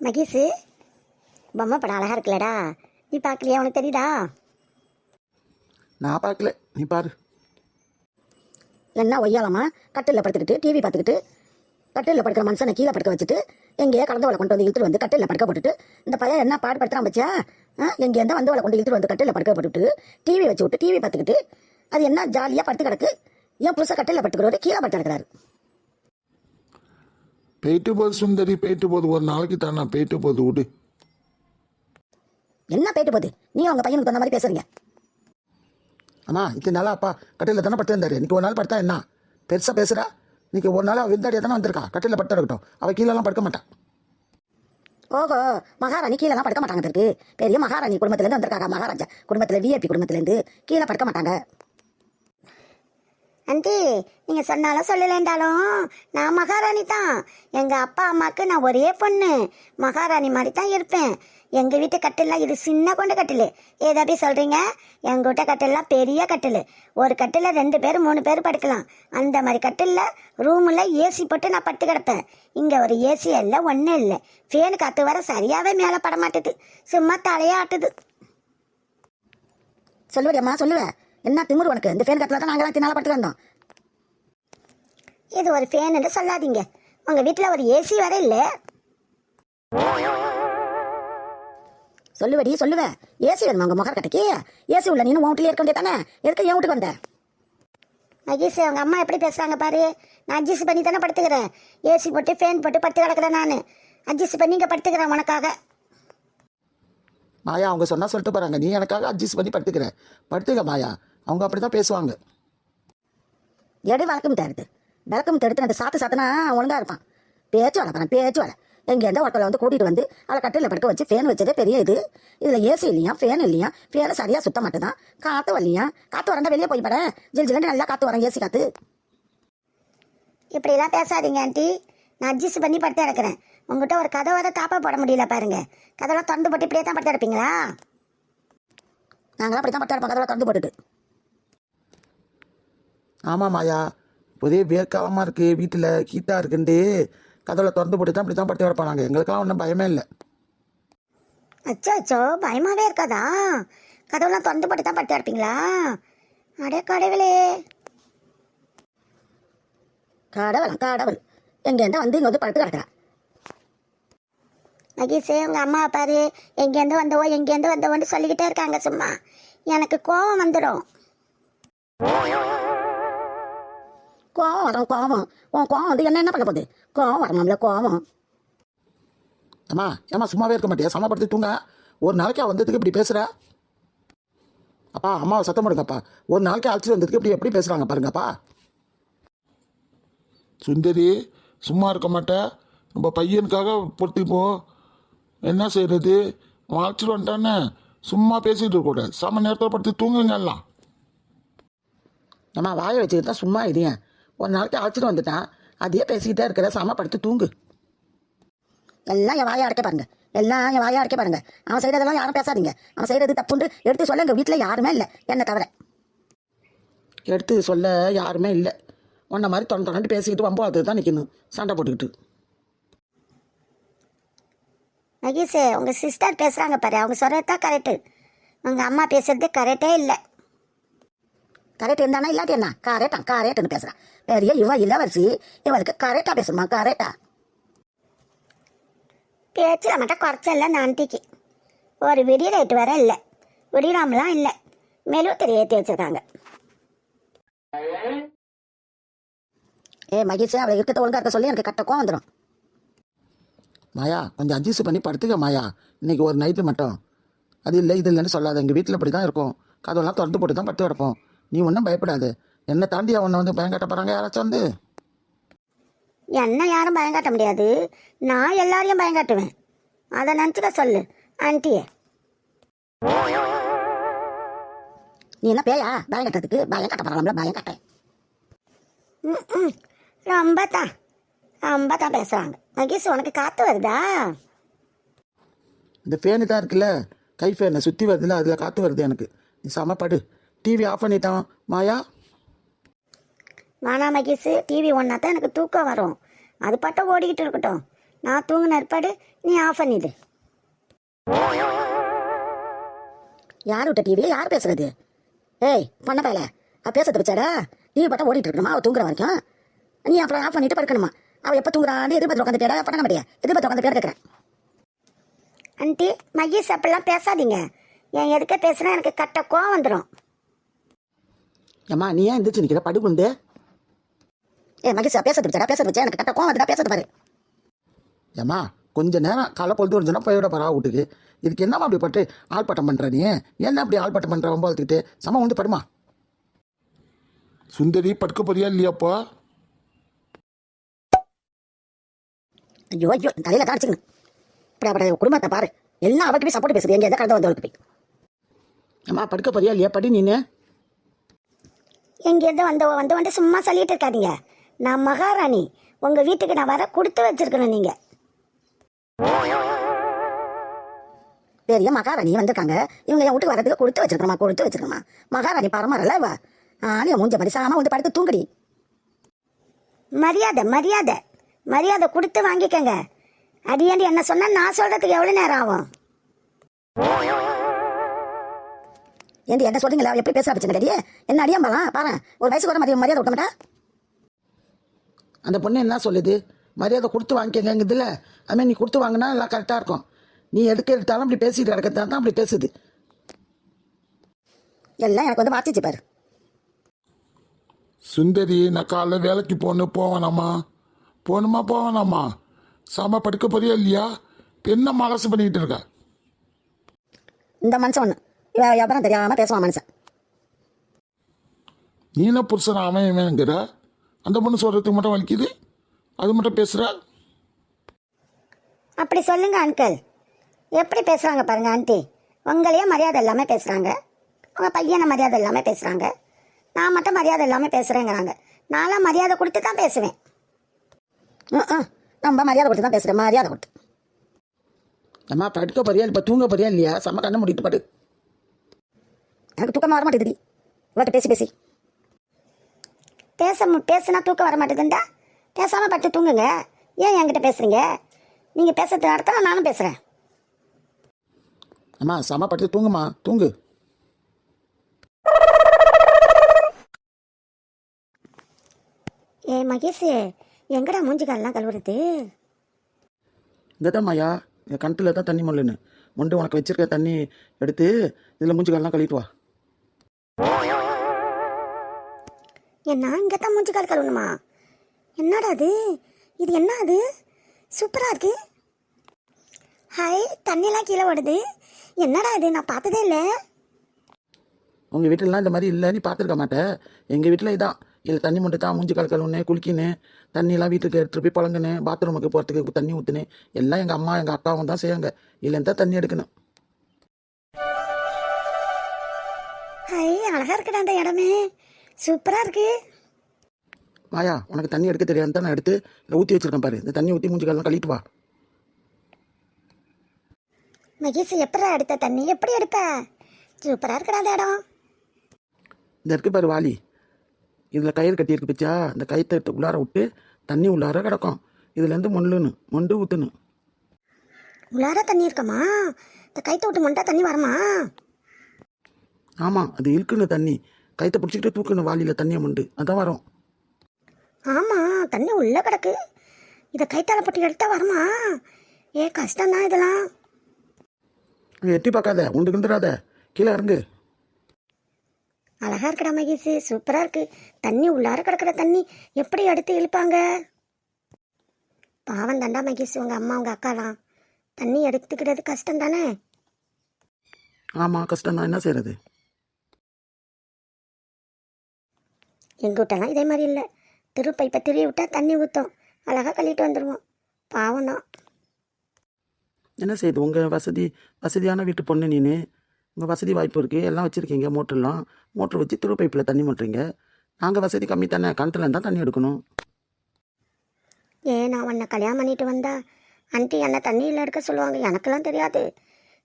மகேஷு, பொம்மை படம் அழகா இருக்குல்லடா. நீ பார்க்கலையா? உனக்கு தெரியுதா? நான் பார்க்கல, நீ பாரு. என்ன ஒய்யாலமா கட்டிலில் படுத்துக்கிட்டு டிவி பார்த்துக்கிட்டு கட்டிலில் படுக்கிற மனுஷனை கீழே படுக்க வச்சுட்டு எங்கேயே கலந்தவளை கொண்டு வந்து இழுத்துட்டு வந்து கட்டிலில் படுக்க போட்டுட்டு இந்த பையன் என்ன பாடுபடுத்துறான் பச்சா? எங்கேருந்தா வந்தவளை கொண்டு இழுத்துட்டு வந்து கட்டிலில் படுக்க போட்டுட்டு டிவி வச்சு விட்டு டிவி பார்த்துக்கிட்டு அது என்ன ஜாலியாக படுத்து கிடக்கு. ஏன் புதுசாக கட்டிலில் படுத்துக்கிறவரு கீழே படுத்து கிடக்கிறாரு. போயிட்டு போகுது சுந்தரி, போயிட்டு போகுது. ஒரு நாளைக்கு தானே போயிட்டு போகுது, விடு. என்ன போயிட்டு போகுது? நீ உங்கள் பையனுக்கு தகுந்த மாதிரி பேசுறீங்க. அம்மா, இத்தனை நாளாக அப்பா கட்டிலில் தானே படுத்து இருந்தாரு. இன்னைக்கு ஒரு நாள் படுத்தா என்ன பெருசாக பேசுகிறா? இன்னைக்கு ஒரு நாள் அவள் விருந்தாடியாக தானே வந்திருக்கா. கட்டிலில் படுத்தா இருக்கட்டும், அவள் கீழெல்லாம் படுக்க மாட்டான். ஓஹோ, மகாராணி கீழெல்லாம் படுக்க மாட்டாங்க. இருக்கு பெரிய மகாராணி குடும்பத்துலேருந்து வந்திருக்காங்க. மகாராஜா குடும்பத்தில் விஐபி குடும்பத்துலேருந்து கீழே படுக்க மாட்டாங்க. ஆண்டி, நீங்கள் சொன்னாலும் சொல்லலைன்றாலும் நான் மகாராணி தான். எங்கள் அப்பா அம்மாவுக்கு நான் ஒரே பொண்ணு. மகாராணி மாதிரி தான் இருப்பேன். எங்கள் வீட்டு கட்டிலாம் இது சின்ன கொண்டு கட்டில். ஏதோ அப்படி சொல்கிறீங்க? எங்கள் வீட்டு கட்டிலாம் பெரிய கட்டில். ஒரு கட்டில் 2 பேர் 3 பேர் படுக்கலாம். அந்த மாதிரி கட்டிலில் ரூமில் ஏசி போட்டு நான் படுத்து கிடப்பேன். இங்கே ஒரு ஏசி இல்லை, ஒன்றும் இல்லை. ஃபேனு காற்று வர சரியாகவே மேலே பட மாட்டுது, சும்மா தலையே ஆட்டுது. சொல்லுவடியம்மா, சொல்லுவேன். என்ன திமுரு உனக்கு? இந்த ஃபேன் கட்டில் தான் நாங்களாம் தினால படுத்து வந்தோம். இது ஒரு ஃபேனுன்னு சொல்லாதீங்க. உங்கள் வீட்டில் ஒரு ஏசி வர இல்லை. சொல்லுவடி, சொல்லுவேன். ஏசி வேணுமா உங்கள் முகர் கட்டைக்கு? ஏசி உள்ள நீனும் உன் வீட்டிலே இருக்க வேண்டிய தானே? எதுக்கு என் வீட்டுக்கு வந்த? மகேஷ், அவங்க அம்மா எப்படி பேசுகிறாங்க பாரு. நான் அட்ஜஸ்ட் பண்ணி தானே படுத்துக்கிறேன். ஏசி போட்டு ஃபேன் போட்டு படுத்து கிடக்கிறேன். நான் அட்ஜஸ்ட் பண்ணி இங்கே படுத்துக்கிறேன் உனக்காக. மாயா, அவங்க சொன்னால் சொல்லிட்டு போகிறாங்க. நீ எனக்காக அட்ஜஸ்ட் பண்ணி படுத்துக்க மாயா. அவங்க அப்படி தான் பேசுவாங்க. எடு வழக்கம் தருது. விளக்கம் தடுத்து அந்த சாத்துனா ஒழுங்காக இருப்பான். பேச்சு வளர்ப்பான், பேச்சு வள. எங்கேருந்தா ஒருத்தலை வந்து கூட்டிகிட்டு வந்து அவளை கட்டிலில் படுக்க வச்சு ஃபேன் வச்சதே பெரிய இது. இதில் ஏசி இல்லையா, ஃபேன் இல்லையா, ஃபேனை சரியாக சுத்த மாட்டேதான். காற்று வரலையா? காற்று வரண்டா வெளியே போய் பட. ஜில் ஜில்லுன்னு நல்லா காற்று வரேன், ஏசி காற்று. இப்படிலாம் பேசாதீங்க ஆண்டி. நான் அட்ஜஸ்ட் பண்ணி படுத்து கிடக்கிறேன். உங்கள்கிட்ட ஒரு கதவை தாப்பா போட முடியல பாருங்க. கதவெல்லாம் திறந்து போட்டு இப்படியே தான் படுத்து கிடப்பீங்களா? நாங்களாம் அப்படி தான் படுத்து கிடப்போம், கதவை திறந்து போட்டுட்டு. ஆமாம் மாயா, ஒரே வேர்க்காலமாக இருக்குது, வீட்டில் ஹீட்டாக இருக்குன்ட்டு கதவுல திறந்து போட்டு தான் அப்படி தான் படுத்து கிடப்பாங்க. எங்களுக்கெல்லாம் ஒன்றும் பயமே இல்லை. அச்சோ அச்சோ, பயமாவே இருக்காதா? கதவெல்லாம் திறந்து போட்டு தான் படுத்து கிடப்பீங்களா? அடே கடவுளே. கடவுள் எங்கேருந்தா வந்து இங்கே வந்து படுத்து கிடக்கிறா. மகேஷே, உங்கள் அம்மா பாரு, எங்கேருந்து வந்தவோன்னு சொல்லிக்கிட்டே இருக்காங்க. சும்மா எனக்கு கோபம் வந்துடும். கோவம் வரும், கோவம். உன் கோவம் வந்து என்ன பண்ண போகுது? கோவம் வரணும்ல, கோவம். ஏமா சும்மாவே இருக்க மாட்டியா? சமப்படுத்தி தூங்க. ஒரு நாளைக்கு அவள் வந்ததுக்கு இப்படி பேசுகிற? அப்பா, அம்மாவை சத்தம் போடுங்கப்பா. ஒரு நாளைக்கு அழைச்சிட்டு வந்ததுக்கு இப்படி எப்படி பேசுகிறாங்க பாருங்கப்பா. சுந்தரி, சும்மா இருக்க மாட்டேன். நம்ம பையனுக்காக பொறுத்திப்போ. என்ன செய்கிறது? அவன் அழைச்சிட்டு வந்துட்டானே, சும்மா பேசிகிட்டு இருக்கக்கூடாது. சம நேரத்தில் படுத்து தூங்குங்க எல்லாம். நம்ம வாயை வச்சுக்கிட்டு தான் சும்மா இதையன். ஒரு நாளைக்கு அழைச்சிட்டு வந்துட்டான், அதையே பேசிக்கிட்டே இருக்கிற. சமப்படுத்தி தூங்கு. எல்லாம் என் வாயை அடைக்க பாருங்க, எல்லாம் என் வாயை அடைக்க பாருங்க. அவன் செய்கிறதெல்லாம் யாரும் பேசாதீங்க. அவன் செய்கிறது தப்புண்டு எடுத்து சொல்ல எங்கள் வீட்டில் யாருமே இல்லை, என்னை தவிர. எடுத்து சொல்ல யாருமே இல்லை. உன்ன மாதிரி தொண்டு பேசிக்கிட்டு வம்போது தான் நிற்கணும், சண்டை போட்டுக்கிட்டு. மகேஷே, உங்கள் சிஸ்டர் பேசுகிறாங்க பாரு, அவங்க சொல்கிறது தான் கரெக்டு. உங்கள் அம்மா பேசுறது கரெக்டே இல்லை. கரெக்ட் இருந்தானா இல்லாட்டி என்ன? கரெக்டுன்னு பேசுகிறான். பெரிய இளவரசி, இவளுக்கு கரெக்டாக பேசுமா, கரெக்டா. பேச்சில் மட்டும் குறைச்சல அந்த ஆண்டிக்கு. ஒரு விடிய லைட்டு வேற இல்லை, விடியாமலாம் இல்லை, மெழுகுத்திரி ஏற்றி வச்சுருக்காங்க. மகிழ்ச்சி, அவளை இருக்கிறத ஒழுங்காக இருக்க சொல்லி எனக்கு கட்டக்கும் வந்துடும். மாயா, கொஞ்சம் அட்ஜஸ்ட் பண்ணி படுத்துக்க மாயா. இன்னைக்கு ஒரு நைட்டு மட்டும். அது இல்லை இது இல்லைன்னு சொல்லாத. எங்கள் வீட்டில் அப்படி தான் இருக்கும். கதவெல்லாம் திறந்து போட்டு தான் படுத்து கிடப்போம். நீ ஒன்றும் பயப்படாது. என்னை தாண்டி அவனை வந்து பயம் காட்ட போகிறாங்க யாராச்சும் வந்து? என்ன யாரும் பயம் காட்ட முடியாது. நான் எல்லாரையும் பயம் காட்டுவேன். அதை நினச்சிக்க சொல்லு ஆண்டியே. நீ என்ன பேயா பயம் கட்டுறதுக்கு? பயம் கட்ட போகிறாங்களா? பயம் கட்டேன். ரொம்ப தான் பேசுகிறாங்க. மகேஷ், உனக்கு காற்று வருதா? இந்த ஃபேனு தான் இருக்குல்ல, கை ஃபேனை சுற்றி வருதுல்ல, அதில் காற்று வருது எனக்கு. நீ சமப்படு. டிவி ஆஃப் பண்ணிட்டான் மாயா. வேணா மகேஷ், டிவி ஒன்றா தான் எனக்கு தூக்கம் வரும். அது பாட்டும் ஓடிக்கிட்டு இருக்கட்டும். நான் தூங்கின ஏற்பாடு நீ ஆஃப் பண்ணிடு. யார் விட்ட டிவியை யார் பேசுறது? ஏய் பண்ண பயல, பேசுறது வச்சாடா. டிவி பார்த்தா ஓடிட்டு இருக்கணுமா அவள் தூங்குற வரைக்கும்? நீ அப்புறம் ஆஃப் பண்ணிட்டு படுக்கணுமா? அவள் எப்போ தூங்குறான்னு எதிர்பார்த்து உட்காந்துட்டா பண்ண மாட்டியா? எதிர்பார்த்து உட்காந்து பேர் கேட்குறேன். ஆண்டி மகேஷ் அப்படிலாம் பேசாதீங்க. என் எதுக்க பேசுனா எனக்கு கட்ட கோவம் வந்துடும். ஏம்மா நீ ஏன் எந்திரிச்சு நிற்கிற? படுகுண்டு. மகேஷ் பேசுறது வச்சா எனக்கு கட்ட கோவம் வந்துட்டா பேசுறது பாரு. ஏம்மா கொஞ்ச நேரம் காலை பொழுது வந்துச்சுன்னா போயிட பரவா வீட்டுக்கு. இதுக்கு என்னம்மா அப்படி பட்டு ஆள்பட்டம் பண்ணுற நீ? என்ன அப்படி ஆள்பட்டம் பண்ணுற ரொம்ப வளர்த்துக்கிட்டு சம வந்து படுமா. சுந்தரி படுக்க போறியா இல்லையாப்பா? ஐயோ தலையில தான் அடிச்சுக்கணும். இப்படி அப்படி குடும்பத்தை பாரு, எல்லாம் அவருக்கு போய் சப்போர்ட் பேசுது. எங்க எதை கடந்து வந்தவளுக்கு போய். ஏம்மா படுக்க போறியா இல்லையா? படி நீனு. எங்கேருந்து வந்து சும்மா சொல்லிட்டு இருக்காதீங்க. நான் மகாராணி. உங்கள் வீட்டுக்கு நான் வர கொடுத்து வச்சிருக்கணும் நீங்கள். பெரிய மகாராணி வந்திருக்காங்க. இவங்க என் வீட்டுக்கு வரதுக்கு கொடுத்து வச்சிருக்கோமா? மகாராணி பரமாறல அவ. ஆனிய மூஞ்ச மரிசாம வந்து படுத்து தூங்குடி. மரியாதை மரியாதை மரியாதை கொடுத்து வாங்கிக்கங்க. அடியாண்டி என்ன சொன்னா நான் சொல்றதுக்கு எவ்வளோ நேரம் ஆகும்? ஏண்டி என்ன சொல்றீங்களா? எப்படி பேச ஆரம்பிச்சுங்க டேடியே? என்ன அடியாம்பலாம் பாரு. ஒரு வயசுக்கு வர மரியாதை விட்ட மாட்டா? அந்த பொண்ணு என்ன சொல்லுது? மரியாதை கொடுத்து வாங்கிக்கங்குதுல்ல. அதுமாதிரி நீ கொடுத்து வாங்கினா எல்லாம் கரெக்டாக இருக்கும். நீ எடுத்தாலும் அப்படி பேசிட்டு கிடக்கிறதா தான் அப்படி பேசுது. எல்லாம் எனக்கு வந்து மாற்றிச்சு பாரு. சுந்தரி நான் காலைல வேலைக்கு போவேனாமா? போவேனாமா? சாமா படுக்க போறியா இல்லையா? என்ன மனசு பண்ணிக்கிட்டு இருக்க? இந்த மனுஷன் ஒன்று வியாபாரம் தெரியாம பேசுவான் மனுஷன். நீ என்ன புருஷன் அவன் இவன்ங்கிற? அந்த பொண்ணு சொல்றதுக்கு மட்டும் வலிக்குது, அது மட்டும் பேசுற. அப்படி சொல்லுங்க அங்கிள். எப்படி பேசுறாங்க பாருங்க ஆண்டி. உங்களையே மரியாதை இல்லாமல் பேசுறாங்க. உங்க பையனை மரியாதை இல்லாமல் பேசுறாங்க. நான் மட்டும் மரியாதை இல்லாமல் பேசுறேங்கிறாங்க. நான்லாம் மரியாதை கொடுத்து தான் பேசுவேன். நம்ம மரியாதை கொடுத்து தான் பேசுறேன். மரியாதை கொடுத்து. அம்மா படுக்க போறியா? இப்போ தூங்க போறியா இல்லையா? செம்ம கண்ணை மூடிட்டு படு. எனக்கு தூக்கமாக வர மாட்டேங்குது. இவர்கிட்ட பேசி பேசுனா தூக்கம் வர மாட்டேங்குதுண்டா. பேசாமல் பட்டு தூங்குங்க. ஏன் என்கிட்ட பேசுறீங்க? நீங்கள் பேசுறது நடத்த நானும் பேசுகிறேன். அம்மா செம்ம படுத்து தூங்குமா, தூங்கு. ஏ மகேஷ், எங்கடா மூஞ்சிக்காலெலாம் கழுவுறது? இங்கே தான் மாயா, என் கணத்தில் தான் தண்ணி மொல்லுன்னு மொண்டு உனக்கு வச்சிருக்க தண்ணி எடுத்து இதில் மூஞ்சிக்காலெலாம் கழுவிட்டு வா. என்ன இங்கே தான் மூஞ்சிக்கால் கழுவணுமா? என்னடா அது? இது என்ன அது? சூப்பராக இருக்கு. ஹாய், தண்ணியெல்லாம் கீழே ஓடுது. என்னடா இது? நான் பார்த்ததே இல்லை. உங்கள் வீட்டிலலாம் இந்த மாதிரி இல்லை, நீ பார்த்துருக்க மாட்டேன். எங்கள் வீட்டில் இதான். இதில் தண்ணி மட்டும் தான் மூஞ்சி கால் கழுவுனேன், குளிக்கினேன், தண்ணியெல்லாம் வீட்டுக்கு எடுத்துகிட்டு போய் பழங்கினேன், பாத்ரூமுக்கு போகிறதுக்கு தண்ணி ஊற்றுனேன். எல்லாம் எங்கள் அம்மா எங்கள் அக்காவும் தான் செய்யாங்க. இதுலேருந்து தான் தண்ணி எடுக்கணும். ஹாய், அழகாக இருக்குடா அந்த இடமே. சூப்பராக இருக்கு. மாயா, உனக்கு தண்ணி எடுக்க தெரியாது தான் நான் எடுத்து இதை ஊற்றி வச்சிருக்கேன் பாரு. இந்த தண்ணி ஊற்றி மூஞ்சி காலெலாம் கழிட்டு வா. மகேஷ், எப்படா எடுத்த தண்ணி? எப்படி எடுப்ப? சூப்பராக இருக்குடா அந்த இடம். இந்த இருக்கு பாரு வாளி, இதில் கயிறு கட்டியிருக்கு பிச்சா. இந்த கயிற்றை எடுத்து உள்ளார விட்டு தண்ணி உள்ளார கிடக்கும். இதுலேருந்து மொண்டு ஊற்றணும். உள்ளார தண்ணி இருக்கமா? இந்த கைத்தை விட்டு மொண்டா தண்ணி வருமா? ஆமாம், அது இழுக்கணும் தண்ணி. கயிற்றை பிடிச்சிக்கிட்டு தூக்கணும் வாளியில் தண்ணியை மொண்டு, அதான் வரும். ஆமாம், தண்ணி உள்ளே கிடக்கு. இதை கைத்தால போட்டு எடுத்தா வருமா? ஏ கஷ்டம்தான் இதெல்லாம். எட்டி பார்க்காத, உண்டு கிண்டுறாத, கீழே இறங்கு. அழகா இருக்குடா மகேஷ், சூப்பராக இருக்கு. தண்ணி உள்ளார கிடக்கிற தண்ணி எப்படி எடுத்து இழுப்பாங்க? பாவம் தாண்டா மகேஷ், உங்கள் அம்மா உங்கள் அக்காலாம் தண்ணி எடுத்துக்கிறது கஷ்டம் தானே? ஆமாம் கஷ்டம் தான், என்ன செய்கிறது. எங்கள் வீட்டெல்லாம் இதே மாதிரி இல்லை. பைப்பை திரி விட்டால் தண்ணி ஊற்றும், அழகாக கழுவிட்டு வந்துடுவோம். பாவம் தான். என்ன செய்யுது, உங்கள் வசதியான வீட்டு பொண்ணு நீனு. உங்கள் வசதி வாய்ப்பு இருக்குது, எல்லாம் வச்சுருக்கீங்க. மோட்ரு வச்சு திரு பைப்பில் தண்ணி மோட்டுறீங்க. நாங்கள் வசதி கம்மி தானே, கிணத்துல இருந்தால் தண்ணி எடுக்கணும். ஏன் நான் உன்னை கல்யாணம் பண்ணிட்டு வந்தா ஆண்டி என்னை தண்ணியில் எடுக்க சொல்லுவாங்க. எனக்கெல்லாம் தெரியாது.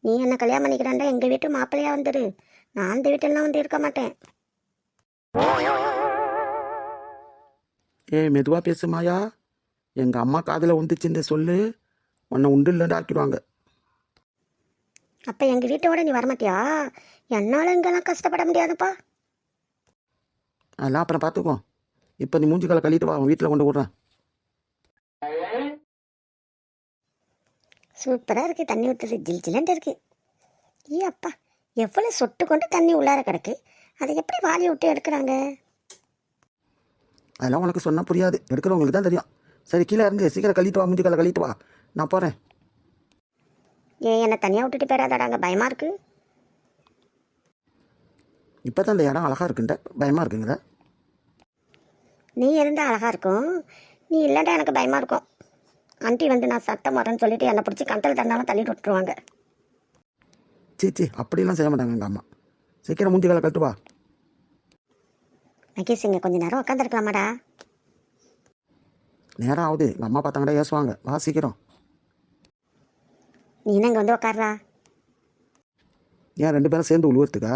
நீ என்னை கல்யாணம் பண்ணிக்கிறாண்டா எங்கள் வீட்டு மாப்பிள்ளையாக வந்துடு. நான் அந்த வீட்டெல்லாம் வந்து இருக்க மாட்டேன். மெதுவாக பேசுமாயா, எங்கள் அம்மா காதில் வந்துச்சு இந்த சொல்லு. உன்னை உண்டு இல்லைன்னு ஆக்கிடுவாங்க. அப்போ எங்கள் வீட்டோட நீ வரமாட்டியா? என்னால் இங்கெல்லாம் கஷ்டப்பட முடியாதுப்பா. அதெல்லாம் அப்புறம் பார்த்துக்குவோம். இப்போ நீ மூஞ்சி காலை கழிட்டு வா, வீட்டில் கொண்டு விட்றேன். சூப்பராக இருக்குது, தண்ணி ஊற்றுது, ஜில் ஜிலன்ட்டு இருக்குது. ஏ அப்பா, எவ்வளோ சொட்டு கொண்டு தண்ணி உள்ளார கிடக்கு, அதை எப்படி வாளி விட்டு எடுக்கிறாங்க? அதெல்லாம் உனக்கு சொன்னால் புரியாது, எடுக்கிறவங்களுக்கு தான் தெரியும். சரி கீழே இறங்கு, சீக்கிரம் கழிட்டு வா, மூஞ்சி காலை கழிட்டு வா, நான் போகிறேன். ஏன் என்னை தனியாக விட்டுட்டு போயிடாதாடாங்க, பயமாக இருக்குது. இப்போ தான் இந்த இடம் அழகாக இருக்குன்ற பயமாக இருக்குங்கிற. நீ இருந்தால் அழகாக இருக்கும், நீ இல்லைண்டா எனக்கு பயமாக இருக்கும். ஆண்டி வந்து நான் சத்தம் வரேன்னு சொல்லிட்டு என்னை பிடிச்சி கண்டல் தந்தாலும் தள்ளிட்டு விட்டுருவாங்க. சீச்சி, அப்படிலாம் செய்ய மாட்டாங்க எங்கள் அம்மா. சீக்கிரம் மூஞ்சி காலை கழிட்டு வா. மகேஷ், இங்கே கொஞ்சம் நேரம் உட்காந்துருக்கலாமாடா? நேரம் ஆகுது, எங்கள் அம்மா பார்த்தாங்கடா ஏசுவாங்க. வா சீக்கிரம். நீ என்ன இங்கே வந்து உட்கார்றா? ஏன் 2 பேரும் சேர்ந்து உழுவுறதுக்கா?